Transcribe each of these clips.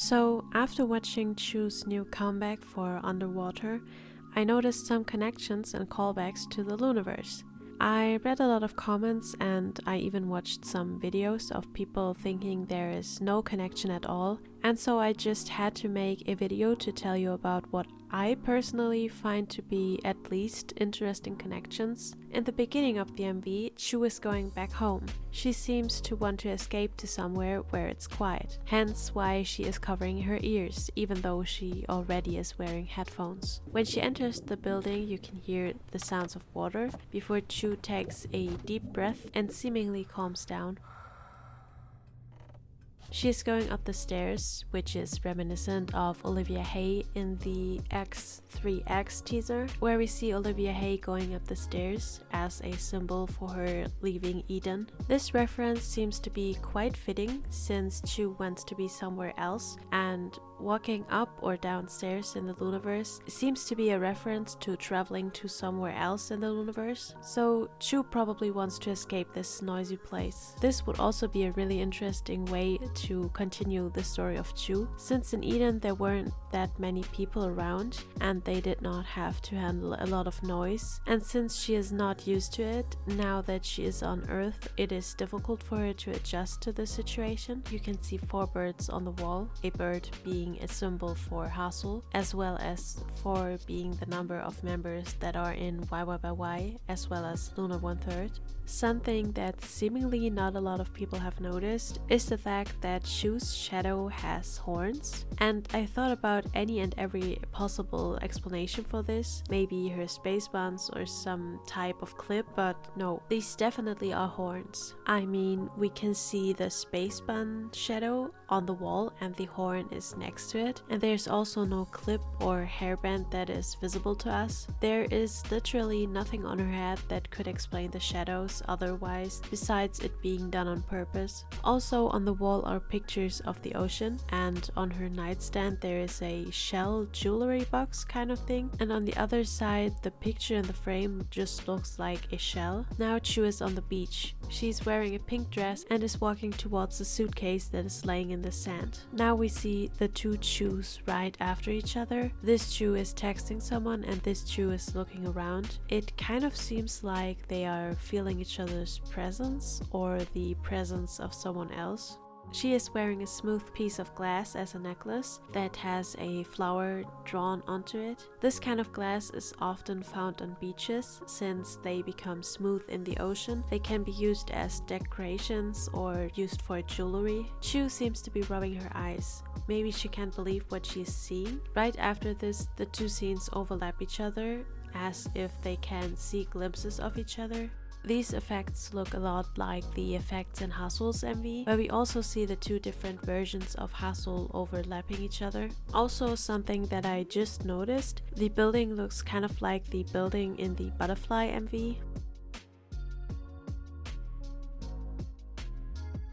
So after watching Chuu's new comeback for Underwater, I noticed some connections and callbacks to the Loonaverse. I read a lot of comments and I even watched some videos of people thinking there is no connection at all, and so I just had to make a video to tell you about what I personally find to be at least interesting connections. In the beginning of the MV, Chuu is going back home. She seems to want to escape to somewhere where it's quiet, hence why she is covering her ears, even though she already is wearing headphones. When she enters the building, you can hear the sounds of water before Chuu takes a deep breath and seemingly calms down. She is going up the stairs, which is reminiscent of Olivia Hay in the X3X teaser, where we see Olivia Hay going up the stairs as a symbol for her leaving Eden. This reference seems to be quite fitting since Chuu wants to be somewhere else, and walking up or downstairs in the Lunaverse seems to be a reference to traveling to somewhere else in the Lunaverse, so Chuu probably wants to escape this noisy place. This would also be a really interesting way to continue the story of Chuu, since in Eden there weren't that many people around and they did not have to handle a lot of noise, and since she is not used to it, now that she is on Earth, it is difficult for her to adjust to the situation. You can see 4 birds on the wall, a bird being a symbol for Haseul, as well as 4 being the number of members that are in YY, as well as Lunar 1/3. Something that seemingly not a lot of people have noticed is the fact that Chuu's shadow has horns, and I thought about any and every possible explanation for this, maybe her space buns or some type of clip, but no, these definitely are horns. I mean, we can see the space bun shadow on the wall and the horn is next to it, and there's also no clip or hairband that is visible to us. There is literally nothing on her head that could explain the shadows otherwise, besides it being done on purpose. Also on the wall are pictures of the ocean, and on her nightstand there is a shell jewelry box kind of thing, and on the other side the picture in the frame just looks like a shell. Now Chuu is on the beach. She's wearing a pink dress and is walking towards a suitcase that is laying in the sand. Now we see the 2 Chuus right after each other. This Chuu is texting someone and this Chuu is looking around. It kind of seems like they are feeling each other's presence or the presence of someone else. She is wearing a smooth piece of glass as a necklace that has a flower drawn onto it. This kind of glass is often found on beaches since they become smooth in the ocean. They can be used as decorations or used for jewelry. Chuu seems to be rubbing her eyes. Maybe she can't believe what she is seeing. Right after this, the 2 scenes overlap each other as if they can see glimpses of each other. These effects look a lot like the effects in Haseul's MV, where we also see the 2 different versions of Haseul overlapping each other. Also, something that I just noticed, the building looks kind of like the building in the Butterfly MV.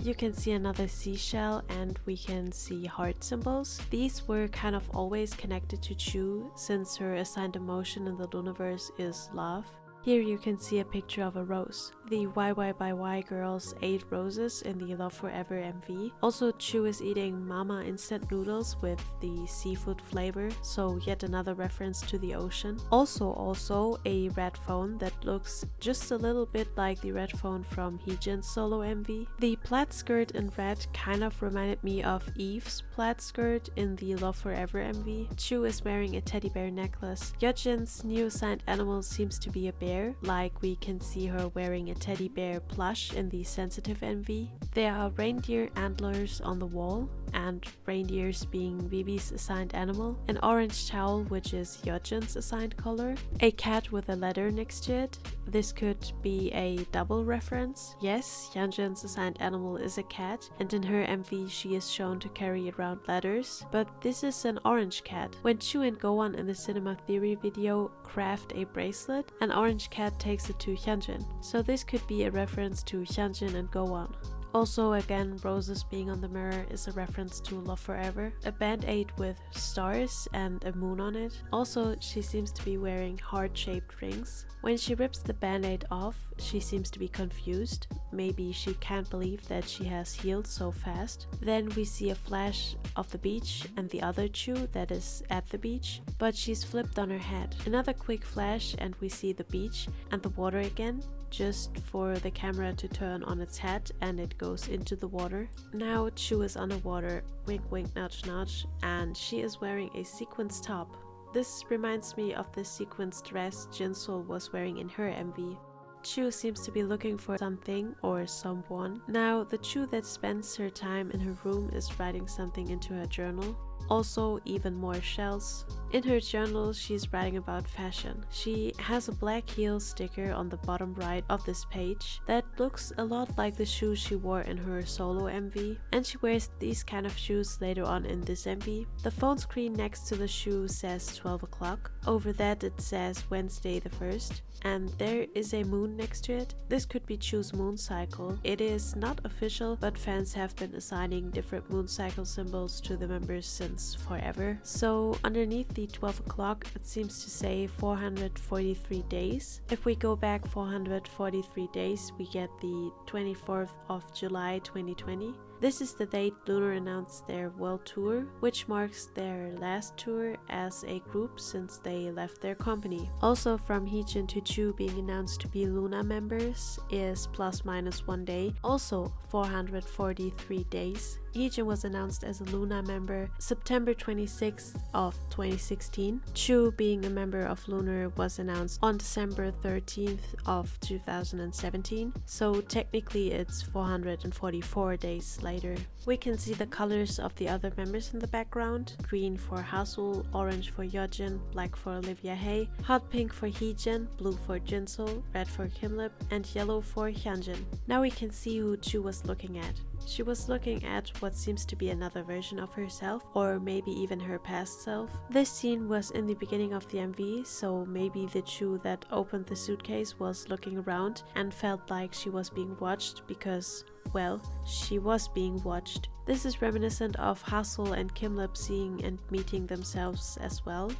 You can see another seashell and we can see heart symbols. These were kind of always connected to Chuu since her assigned emotion in the Lunaverse is love. Here you can see a picture of a rose. The YY girls ate roses in the Love Forever MV. Also, Chuu is eating mama instant noodles with the seafood flavor, so yet another reference to the ocean. Also a red phone that looks just a little bit like the red phone from Hyejin's solo MV. The plaid skirt in red kind of reminded me of Yves' plaid skirt in the Love Forever MV. Chuu is wearing a teddy bear necklace. Hyejin's new assigned animal seems to be a bear, like we can see her wearing a teddy bear plush in the Sensitive MV. There are reindeer antlers on the wall, and reindeers being Vivi's assigned animal, an orange towel which is Hyejin's assigned color, a cat with a letter next to it. This could be a double reference. Yes, Hyejin's assigned animal is a cat, and in her MV she is shown to carry around letters, but this is an orange cat. When Chuu and Go-won in the Cinema Theory video craft a bracelet, an orange cat takes it to Hyejin, so this could be a reference to Hyejin and Go-won. Also, again, roses being on the mirror is a reference to Love Forever. A band-aid with stars and a moon on it. Also, she seems to be wearing heart-shaped rings. When she rips the band-aid off, she seems to be confused. Maybe she can't believe that she has healed so fast. Then we see a flash of the beach and the other Chuu that is at the beach, but she's flipped on her head. Another quick flash and we see the beach and the water again, just for the camera to turn on its head and it goes into the water. Now Chuu is underwater, wink wink nudge nudge, and she is wearing a sequins top. This reminds me of the sequins dress Jinsoul was wearing in her MV. Chuu seems to be looking for something or someone. Now the Chuu that spends her time in her room is writing something into her journal. Also, even more shells. In her journal, she's writing about fashion. She has a black heel sticker on the bottom right of this page that looks a lot like the shoes she wore in her solo MV, and she wears these kind of shoes later on in this MV. The phone screen next to the shoe says 12 o'clock. Over that it says Wednesday the 1st, and there is a moon next to it. This could be Chuu's moon cycle. It is not official, but fans have been assigning different moon cycle symbols to the members since forever. So underneath the 12 o'clock it seems to say 443 days. If we go back 443 days, we get the 24th of July 2020. This is the date Loona announced their world tour, which marks their last tour as a group since they left their company. Also, from Heejin to Chuu being announced to be Loona members is ±1 day, also 443 days. Heejin was announced as a Loona member September 26th of 2016. Chuu, being a member of Loona, was announced on December 13th of 2017, so technically it's 444 days later. We can see the colors of the other members in the background: green for Haseul, orange for Yeojin, black for Olivia Hae, hot pink for Heejin, blue for Jinsoul, red for Kimlip, and yellow for Hyunjin. Now we can see who Chuu was looking at. She was looking at what seems to be another version of herself, or maybe even her past self. This scene was in the beginning of the MV, so maybe the Chuu that opened the suitcase was looking around and felt like she was being watched because, well, she was being watched. This is reminiscent of Haseul and Kimlip seeing and meeting themselves as well.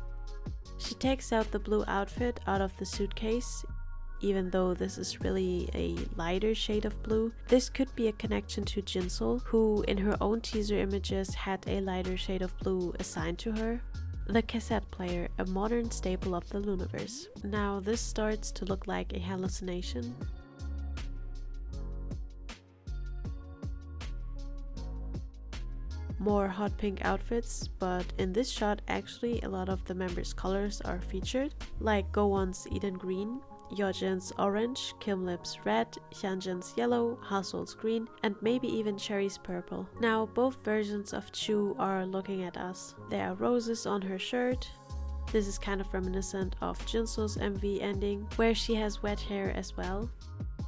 She takes out the blue outfit out of the suitcase. Even though this is really a lighter shade of blue, this could be a connection to Jinsoul, who in her own teaser images had a lighter shade of blue assigned to her. The cassette player, a modern staple of the Loonaverse. Now this starts to look like a hallucination. More hot pink outfits, but in this shot actually a lot of the members' colors are featured, like Go-Won's Eden Green, Yeojin's orange, Kimlip's red, Hyunjin's yellow, Haseul's green, and maybe even Cherry's purple. Now both versions of Chuu are looking at us. There are roses on her shirt. This is kind of reminiscent of Jinsoul's MV ending, where she has wet hair as well.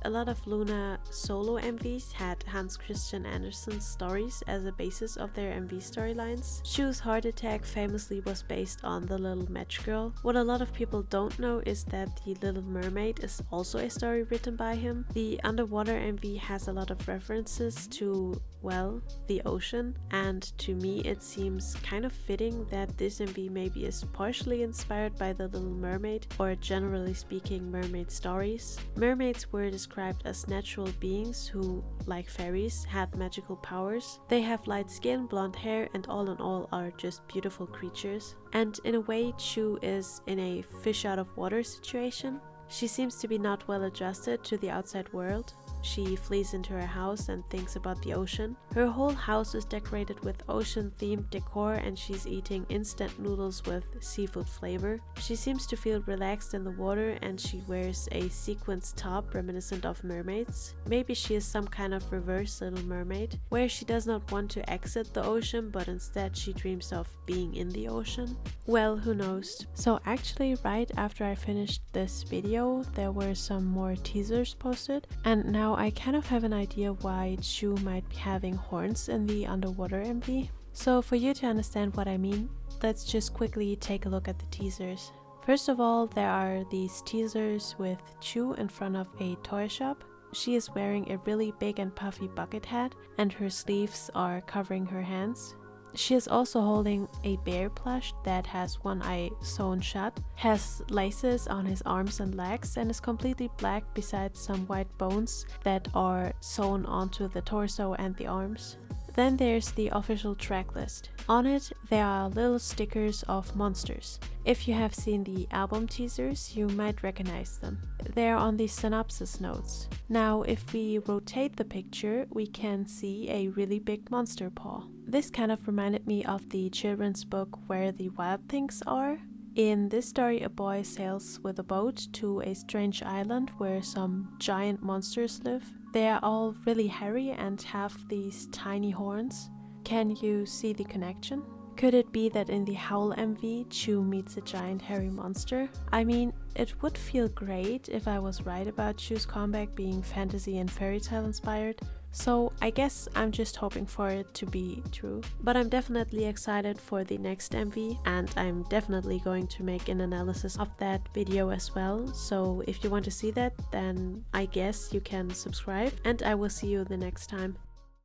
A lot of Loona solo MVs had Hans Christian Andersen's stories as a basis of their MV storylines. Chuu's heart attack famously was based on the Little Match Girl. What a lot of people don't know is that the Little Mermaid is also a story written by him. The underwater MV has a lot of references to, well, the ocean, and to me it seems kind of fitting that this MV maybe is partially inspired by the Little Mermaid, or generally speaking mermaid stories. Mermaids were described as natural beings who, like fairies, had magical powers. They have light skin, blonde hair, and all in all are just beautiful creatures. And in a way, Chuu is in a fish out of water situation. She seems to be not well adjusted to the outside world. She flees into her house and thinks about the ocean. Her whole house is decorated with ocean-themed decor and she's eating instant noodles with seafood flavor. She seems to feel relaxed in the water and she wears a sequins top reminiscent of mermaids. Maybe she is some kind of reverse Little Mermaid, where she does not want to exit the ocean but instead she dreams of being in the ocean. Well, who knows. So actually right after I finished this video there were some more teasers posted, and now I kind of have an idea why Chuu might be having horns in the underwater MV. So for you to understand what I mean, let's just quickly take a look at the teasers. First of all, there are these teasers with Chuu in front of a toy shop. she is wearing a really big and puffy bucket hat, and her sleeves are covering her hands. She is also holding a bear plush that has one eye sewn shut, has laces on his arms and legs, and is completely black besides some white bones that are sewn onto the torso and the arms. Then there's the official track list. On it, there are little stickers of monsters. If you have seen the album teasers, you might recognize them. They're on the synopsis notes. Now, if we rotate the picture, we can see a really big monster paw. This kind of reminded me of the children's book Where the Wild Things Are. In this story, a boy sails with a boat to a strange island where some giant monsters live. They are all really hairy and have these tiny horns. Can you see the connection? Could it be that in the Howl MV, Chuu meets a giant hairy monster? I mean, it would feel great if I was right about Chuu's comeback being fantasy and fairy tale inspired. So I guess I'm just hoping for it to be true. But I'm definitely excited for the next MV, and I'm definitely going to make an analysis of that video as well. So if you want to see that, then I guess you can subscribe, and I will see you the next time.